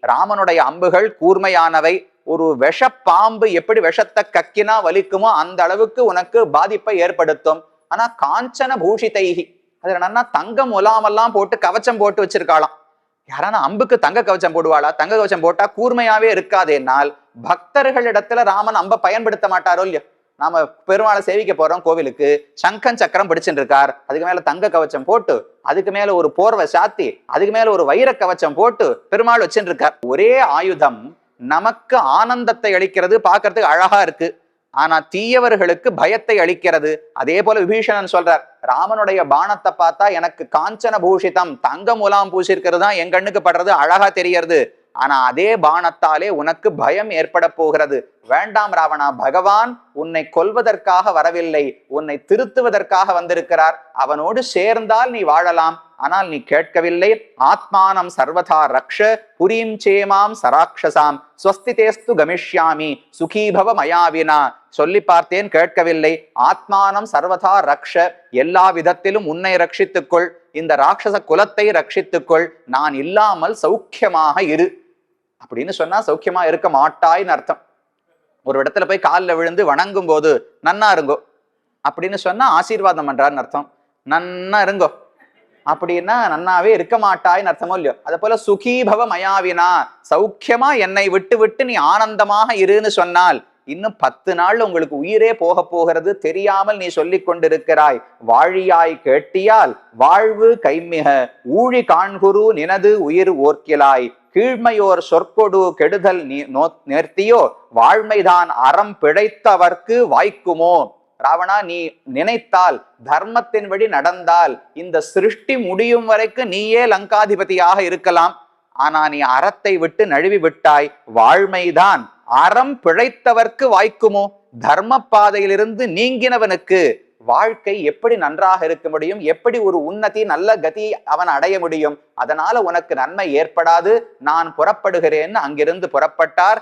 ராமனுடைய அம்புகள் கூர்மையானவை. ஒரு விஷ பாம்பு எப்படி விஷத்தை கக்கினா வலிக்குமோ அந்த அளவுக்கு உனக்கு பாதிப்பை ஏற்படுத்தும். ஆனா காஞ்சன பூஷிதைகி, அது என்னன்னா தங்கம் முலாமெல்லாம் போட்டு கவச்சம் போட்டு வச்சிருக்காளாம். யாரான அம்புக்கு தங்க கவச்சம் போடுவாளா? தங்க கவச்சம் போட்டா கூர்மையாவே இருக்காதேனால் பக்தர்களிடத்துல ராமன் அம்பை பயன்படுத்த மாட்டாரோ இல்லையோ. நாம பெருமாளை சேவிக்க போறோம் கோவிலுக்கு, சங்கம் சக்கரம் பிடிச்சுட்டு இருக்கார், அதுக்கு மேல தங்க கவச்சம் போட்டு, அதுக்கு மேல ஒரு போர்வை சாத்தி, அதுக்கு மேல ஒரு வைர கவச்சம் போட்டு பெருமாள் வச்சுட்டு இருக்கார். ஒரே ஆயுதம் நமக்கு ஆனந்தத்தை அளிக்கிறது, பார்க்கறதுக்கு அழகா இருக்கு. ஆனா தீயவர்களுக்கு பயத்தை அளிக்கிறது. அதே போல விபீஷணன் சொல்றார், ராமனுடைய பானத்தை பார்த்தா எனக்கு காஞ்சன பூஷிதம், தங்க முலாம் பூசிருக்கிறது தான் என் கண்ணுக்கு படுறது, அழகா தெரியறது. ஆனா அதே பானத்தாலே உனக்கு பயம் ஏற்பட போகிறது. வேண்டாம் ராவணா, பகவான் உன்னை கொல்வதற்காக வரவில்லை, உன்னை திருத்துவதற்காக வந்திருக்கிறார். அவனோடு சேர்ந்தால் நீ வாழலாம். ஆனால் நீ கேட்கவில்லை. ஆத்மானம் சர்வதா ரக்ஷ புரீம் சேமாம் சராட்சசாம் ஸ்வஸ்திதேஸ்து கமிஷ்யாமி சுகீபவ மயாவினா. சொல்லி பார்த்தேன், கேட்கவில்லை. ஆத்மானம் சர்வதா ரக்ஷ, எல்லா விதத்திலும் உன்னை ரட்சித்துக்கொள், இந்த ராட்சச குலத்தை ரட்சித்துக்கொள், நான் இல்லாமல் சௌக்கியமாக இரு அப்படின்னு சொன்னா சௌக்கியமா இருக்க மாட்டாய்ன்னு அர்த்தம். ஒரு இடத்துல போய் காலில் விழுந்து வணங்கும் போது நன்னா இருங்கோ அப்படின்னு சொன்னா ஆசீர்வாதம் பண்றாருன்னு அர்த்தம். நன்னா இருங்கோ அப்படின்னா நன்னாவே இருக்க மாட்டாய்ன்னு அர்த்தமோ இல்லையோ. அதே போல சுகீபவ மயாவினா, சௌக்கியமா என்னை விட்டு விட்டு நீ ஆனந்தமாக இருன்னு சொன்னால் இன்னும் 10 நாள் உங்களுக்கு உயிரே போக போகிறது, தெரியாமல் நீ சொல்லிக் கொண்டிருக்கிறாய். வாழியாய் கேட்டியால் வாழ்வு கைமிக ஊழி காண்குரு நினது உயிர் ஓர்க்கிலாய் கீழ்மையோர் சொற்கொடு கெடுதல் நீ நேர்த்தியோ வாழ்மைதான் அறம் பிழைத்தவர்க்கு வாய்க்குமோ. ராவணா, நீ நினைத்தால் தர்மத்தின் வழி நடந்தால் இந்த சிருஷ்டி முடியும் வரைக்கும் நீயே லங்காதிபதியாக இருக்கலாம். ஆனா நீ அறத்தை விட்டு நழுவி விட்டாய். வாழ்மைதான் அறம் பிழைத்தவர்க்கு வாய்க்குமோ. தர்ம பாதையிலிருந்து நீங்கினவனுக்கு வாழ்க்கை எப்படி நன்றாக இருக்க முடியும்? எப்படி ஒரு உன்னதி நல்ல கதி அவன் அடைய முடியும்? அதனால உனக்கு நன்மை ஏற்படாது, நான் புறப்படுகிறேன்னு அங்கிருந்து புறப்பட்டார்.